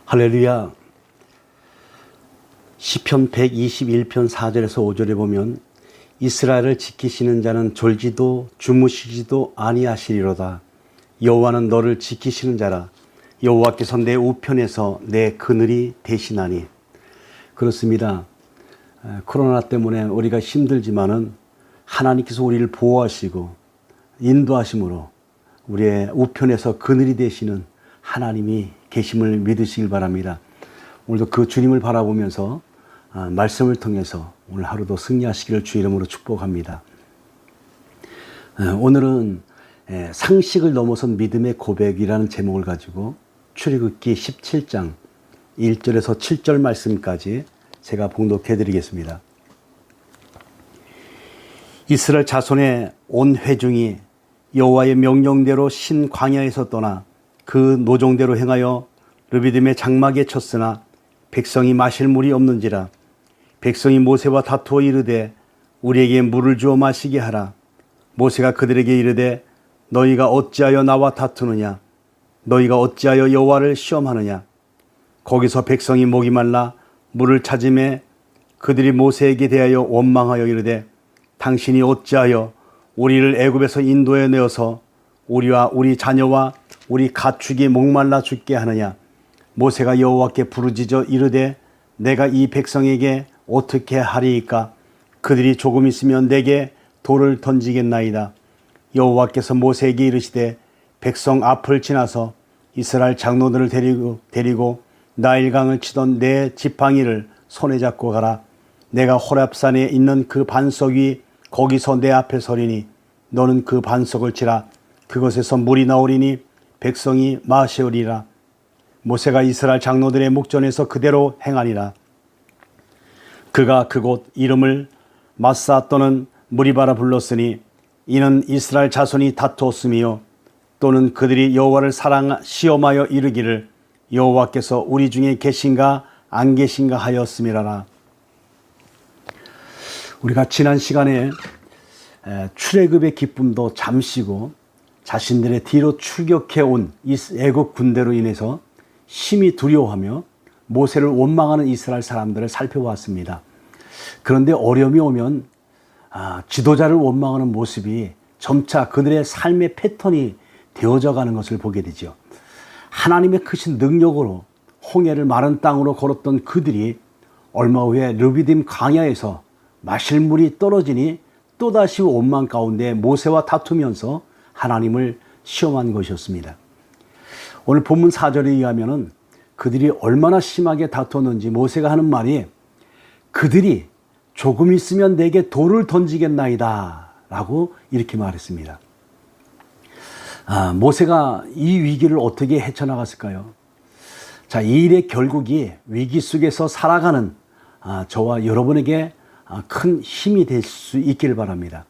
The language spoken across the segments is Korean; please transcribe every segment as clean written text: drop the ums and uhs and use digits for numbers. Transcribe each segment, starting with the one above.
할렐루야. 시편 121편 4절에서 5절에 보면 이스라엘을 지키시는 자는 졸지도 주무시지도 아니하시리로다. 여호와는 너를 지키시는 자라. 여호와께서 내 우편에서 내 그늘이 되시나니. 그렇습니다. 코로나 때문에 우리가 힘들지만은 하나님께서 우리를 보호하시고 인도하심으로 우리의 우편에서 그늘이 되시는 하나님이 계심을 믿으시길 바랍니다. 오늘도 그 주님을 바라보면서 말씀을 통해서 오늘 하루도 승리하시기를 주 이름으로 축복합니다. 오늘은 상식을 넘어선 믿음의 고백이라는 제목을 가지고 출애굽기 17장 1절에서 7절 말씀까지 제가 봉독해 드리겠습니다. 이스라엘 자손의 온 회중이 여호와의 명령대로 신 광야에서 떠나 그 노종대로 행하여 르비딤의 장막에 쳤으나 백성이 마실 물이 없는지라. 백성이 모세와 다투어 이르되 우리에게 물을 주어 마시게 하라. 모세가 그들에게 이르되 너희가 어찌하여 나와 다투느냐. 너희가 어찌하여 여호와를 시험하느냐. 거기서 백성이 목이 말라 물을 찾음에 그들이 모세에게 대하여 원망하여 이르되 당신이 어찌하여 우리를 애굽에서 인도해 내어서 우리와 우리 자녀와 우리 가축이 목말라 죽게 하느냐. 모세가 여호와께 부르짖어 이르되 내가 이 백성에게 어떻게 하리이까. 그들이 조금 있으면 내게 돌을 던지겠나이다. 여호와께서 모세에게 이르시되 백성 앞을 지나서 이스라엘 장로들을 데리고 나일강을 치던 내 지팡이를 손에 잡고 가라. 내가 호렙산에 있는 그 반석 위 거기서 내 앞에 서리니 너는 그 반석을 치라. 그것에서 물이 나오리니 백성이 마시오리라. 모세가 이스라엘 장로들의 목전에서 그대로 행하니라. 그가 그곳 이름을 마사 또는 무리바라 불렀으니 이는 이스라엘 자손이 다투었으며 또는 그들이 여호와를 시험하여 이르기를 여호와께서 우리 중에 계신가 안 계신가 하였음이라라. 우리가 지난 시간에 출애굽의 기쁨도 잠시고 자신들의 뒤로 출격해 온 애국 군대로 인해서 심히 두려워하며 모세를 원망하는 이스라엘 사람들을 살펴보았습니다. 그런데 어려움이 오면 지도자를 원망하는 모습이 점차 그들의 삶의 패턴이 되어져 가는 것을 보게 되죠. 하나님의 크신 능력으로 홍해를 마른 땅으로 걸었던 그들이 얼마 후에 르비딤 광야에서 마실 물이 떨어지니 또다시 원망 가운데 모세와 다투면서 하나님을 시험한 것이었습니다. 오늘 본문 4절에 의하면 그들이 얼마나 심하게 다투었는지 모세가 하는 말이 그들이 조금 있으면 내게 돌을 던지겠나이다 라고 이렇게 말했습니다. 모세가 이 위기를 어떻게 헤쳐나갔을까요? 자, 이 일의 결국이 위기 속에서 살아가는 저와 여러분에게 큰 힘이 될 수 있기를 바랍니다.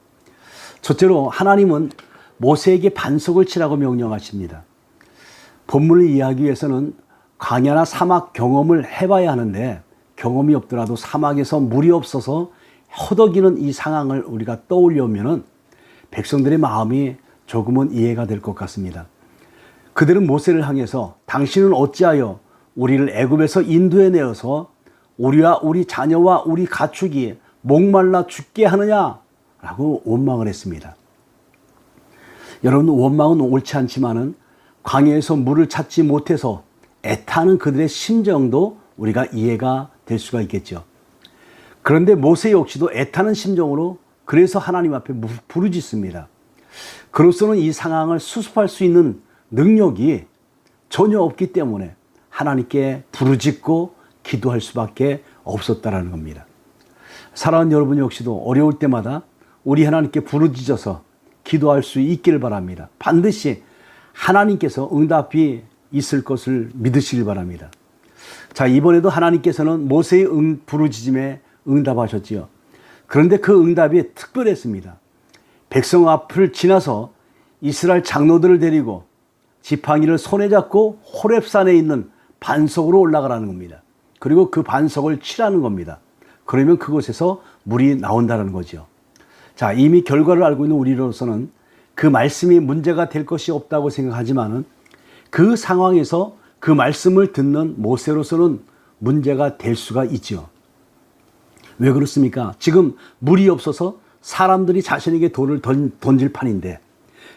첫째로 하나님은 모세에게 반석을 치라고 명령하십니다. 본문을 이해하기 위해서는 광야나 사막 경험을 해봐야 하는데 경험이 없더라도 사막에서 물이 없어서 허덕이는 이 상황을 우리가 떠올려면 백성들의 마음이 조금은 이해가 될 것 같습니다. 그들은 모세를 향해서 당신은 어찌하여 우리를 애굽에서 인도해 내어서 우리와 우리 자녀와 우리 가축이 목말라 죽게 하느냐라고 원망을 했습니다. 여러분, 원망은 옳지 않지만은 광야에서 물을 찾지 못해서 애타는 그들의 심정도 우리가 이해가 될 수가 있겠죠. 그런데 모세 역시도 애타는 심정으로 그래서 하나님 앞에 부르짖습니다. 그로서는 이 상황을 수습할 수 있는 능력이 전혀 없기 때문에 하나님께 부르짖고 기도할 수밖에 없었다라는 겁니다. 사랑하는 여러분 역시도 어려울 때마다 우리 하나님께 부르짖어서 기도할 수 있기를 바랍니다. 반드시 하나님께서 응답이 있을 것을 믿으시길 바랍니다. 자, 이번에도 하나님께서는 모세의 부르짖음에 응답하셨지요. 그런데 그 응답이 특별했습니다. 백성 앞을 지나서 이스라엘 장로들을 데리고 지팡이를 손에 잡고 호렙산에 있는 반석으로 올라가라는 겁니다. 그리고 그 반석을 치라는 겁니다. 그러면 그곳에서 물이 나온다는 거죠. 자, 이미 결과를 알고 있는 우리로서는 그 말씀이 문제가 될 것이 없다고 생각하지만은 그 상황에서 그 말씀을 듣는 모세로서는 문제가 될 수가 있죠. 왜 그렇습니까? 지금 물이 없어서 사람들이 자신에게 돌을 던질 판인데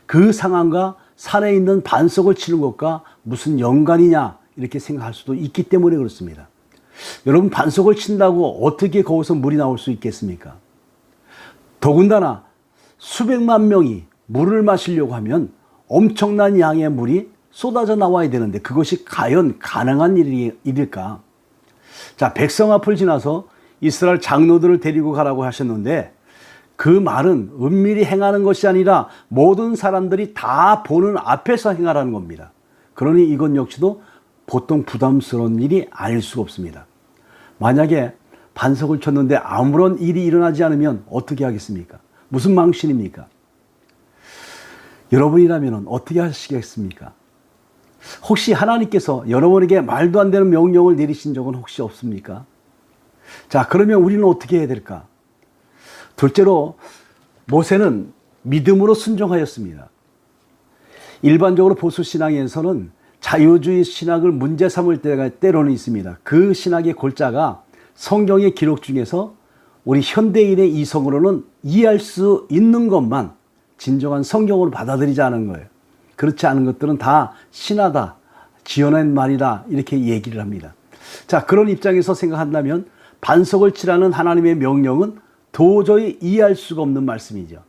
그 상황과 산에 있는 반석을 치는 것과 무슨 연관이냐 이렇게 생각할 수도 있기 때문에 그렇습니다. 여러분, 반석을 친다고 어떻게 거기서 물이 나올 수 있겠습니까? 더군다나 수백만 명이 물을 마시려고 하면 엄청난 양의 물이 쏟아져 나와야 되는데 그것이 과연 가능한 일일까? 자, 백성 앞을 지나서 이스라엘 장로들을 데리고 가라고 하셨는데 그 말은 은밀히 행하는 것이 아니라 모든 사람들이 다 보는 앞에서 행하라는 겁니다. 그러니 이건 역시도 보통 부담스러운 일이 아닐 수가 없습니다. 만약에 반석을 쳤는데 아무런 일이 일어나지 않으면 어떻게 하겠습니까? 무슨 망신입니까? 여러분이라면 어떻게 하시겠습니까? 혹시 하나님께서 여러분에게 말도 안 되는 명령을 내리신 적은 혹시 없습니까? 자, 그러면 우리는 어떻게 해야 될까? 둘째로 모세는 믿음으로 순종하였습니다. 일반적으로 보수 신앙에서는 자유주의 신학을 문제 삼을 때가 때로는 있습니다. 그 신학의 골자가 성경의 기록 중에서 우리 현대인의 이성으로는 이해할 수 있는 것만 진정한 성경으로 받아들이자는 거예요. 그렇지 않은 것들은 다 신하다, 지어낸 말이다 이렇게 얘기를 합니다. 자, 그런 입장에서 생각한다면 반석을 치라는 하나님의 명령은 도저히 이해할 수가 없는 말씀이죠.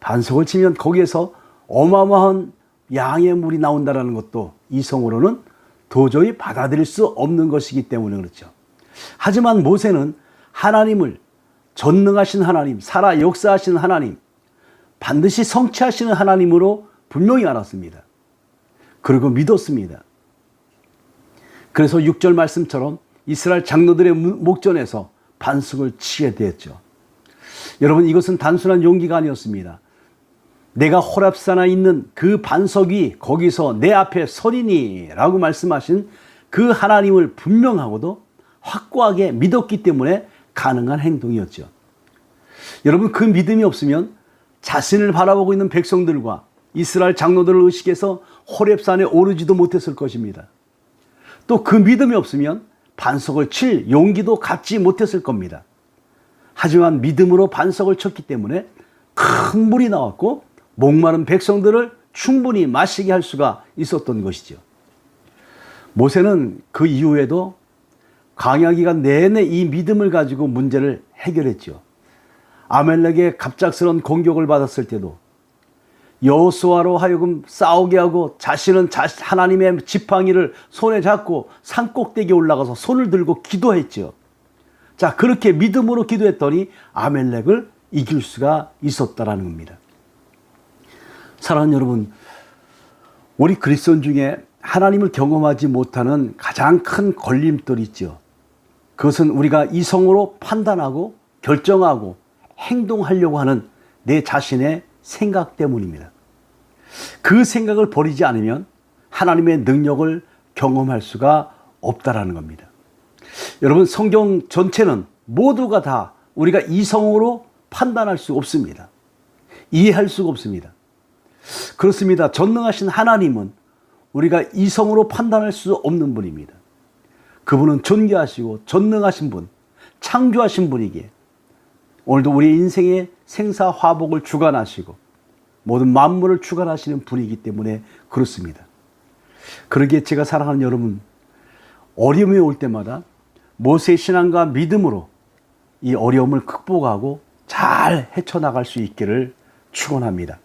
반석을 치면 거기에서 어마어마한 양의 물이 나온다는 것도 이성으로는 도저히 받아들일 수 없는 것이기 때문에 그렇죠. 하지만 모세는 하나님을, 전능하신 하나님, 살아 역사하시는 하나님, 반드시 성취하시는 하나님으로 분명히 알았습니다. 그리고 믿었습니다. 그래서 6절 말씀처럼 이스라엘 장로들의 목전에서 반석을 치게 되었죠. 여러분, 이것은 단순한 용기가 아니었습니다. 내가 호렙산에 있는 그 반석이 거기서 내 앞에 서리니 라고 말씀하신 그 하나님을 분명하고도 확고하게 믿었기 때문에 가능한 행동이었죠. 여러분, 그 믿음이 없으면 자신을 바라보고 있는 백성들과 이스라엘 장로들을 의식해서 호렙산에 오르지도 못했을 것입니다. 또 그 믿음이 없으면 반석을 칠 용기도 갖지 못했을 겁니다. 하지만 믿음으로 반석을 쳤기 때문에 큰 물이 나왔고 목마른 백성들을 충분히 마시게 할 수가 있었던 것이죠. 모세는 그 이후에도 광야 기간 내내 이 믿음을 가지고 문제를 해결했죠. 아말렉의 갑작스러운 공격을 받았을 때도 여호수아로 하여금 싸우게 하고 자신은 하나님의 지팡이를 손에 잡고 산꼭대기에 올라가서 손을 들고 기도했죠. 자, 그렇게 믿음으로 기도했더니 아말렉을 이길 수가 있었다라는 겁니다. 사랑하는 여러분, 우리 그리스도인 중에 하나님을 경험하지 못하는 가장 큰 걸림돌이 있죠. 그것은 우리가 이성으로 판단하고 결정하고 행동하려고 하는 내 자신의 생각 때문입니다. 그 생각을 버리지 않으면 하나님의 능력을 경험할 수가 없다라는 겁니다. 여러분, 성경 전체는 모두가 다 우리가 이성으로 판단할 수 없습니다. 이해할 수가 없습니다. 그렇습니다. 전능하신 하나님은 우리가 이성으로 판단할 수 없는 분입니다. 그분은 존귀하시고 전능하신 분, 창조하신 분이기에 오늘도 우리 인생의 생사화복을 주관하시고 모든 만물을 주관하시는 분이기 때문에 그렇습니다. 그러기에 제가 사랑하는 여러분, 어려움이 올 때마다 모세의 신앙과 믿음으로 이 어려움을 극복하고 잘 헤쳐나갈 수 있기를 축원합니다.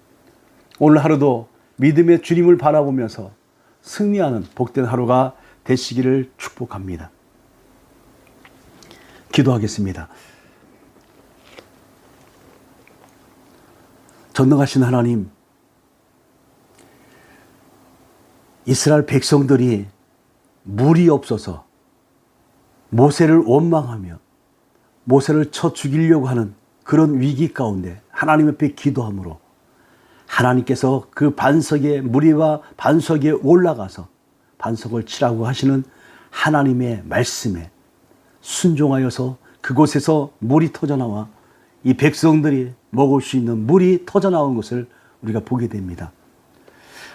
오늘 하루도 믿음의 주님을 바라보면서 승리하는 복된 하루가 되시기를 축복합니다. 기도하겠습니다. 전능하신 하나님, 이스라엘 백성들이 물이 없어서 모세를 원망하며 모세를 쳐 죽이려고 하는 그런 위기 가운데 하나님 앞에 기도함으로 하나님께서 그 반석에 무리와 반석에 올라가서 반석을 치라고 하시는 하나님의 말씀에 순종하여서 그곳에서 물이 터져나와 이 백성들이 먹을 수 있는 물이 터져 나온 것을 우리가 보게 됩니다.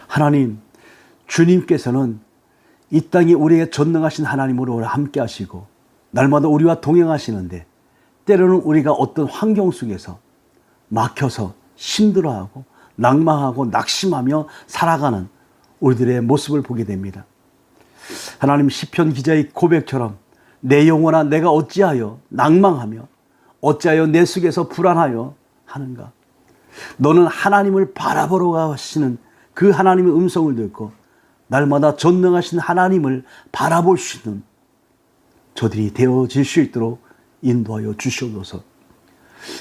하나님, 주님께서는 이 땅에 우리에게 전능하신 하나님으로 함께 하시고 날마다 우리와 동행하시는데 때로는 우리가 어떤 환경 속에서 막혀서 힘들어하고 낭망하고 낙심하며 살아가는 우리들의 모습을 보게 됩니다. 하나님, 시편 기자의 고백처럼 내 영혼아 내가 어찌하여 낭망하며 어찌하여 내 속에서 불안하여 하는가. 너는 하나님을 바라보러 가시는 그 하나님의 음성을 듣고 날마다 전능하신 하나님을 바라볼 수 있는 저들이 되어질 수 있도록 인도하여 주시옵소서.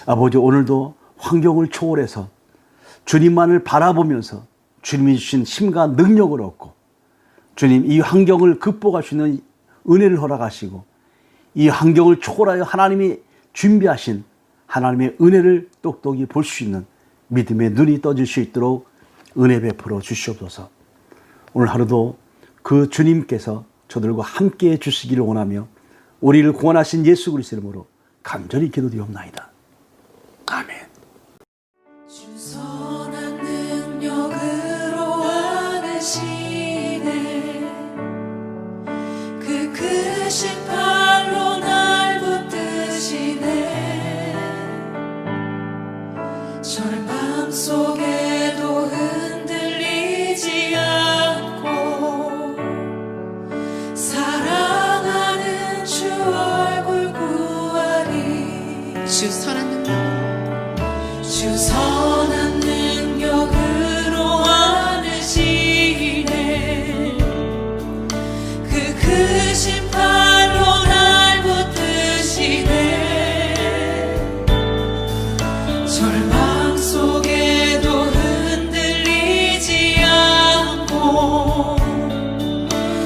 아버지, 오늘도 환경을 초월해서 주님만을 바라보면서 주님이 주신 힘과 능력을 얻고 주님, 이 환경을 극복할 수 있는 은혜를 허락하시고 이 환경을 초월하여 하나님이 준비하신 하나님의 은혜를 똑똑히 볼 수 있는 믿음의 눈이 떠질 수 있도록 은혜 베풀어 주시옵소서. 오늘 하루도 그 주님께서 저들과 함께해 주시기를 원하며 우리를 구원하신 예수 그리스도의 이름으로 간절히 기도드리옵나이다. 아멘. 주 선한 능력으로 안으시네. 그 크신 팔로 날 붙드시네. 절망 속에도 흔들리지 않고 사랑하는 주 얼굴 구하리. 주 선한 능력, 주 선한 능력으로 안으시네. 그 크신 팔로 날 붙드시네. 절망 속에도 흔들리지 않고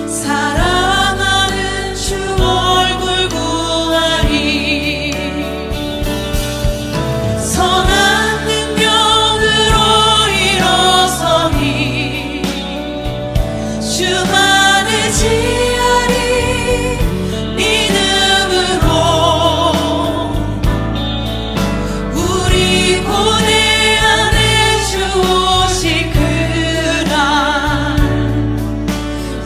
사랑하는 주 얼굴 구하리. 선한 능력으로 일어서니 주만을 지하리. 믿음으로 우리 고뇌 안에 주 오실 그날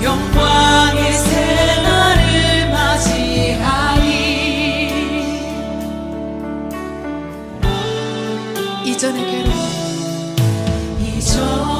영광의 새날을 맞이하리. 이전의 괴로움, 이전의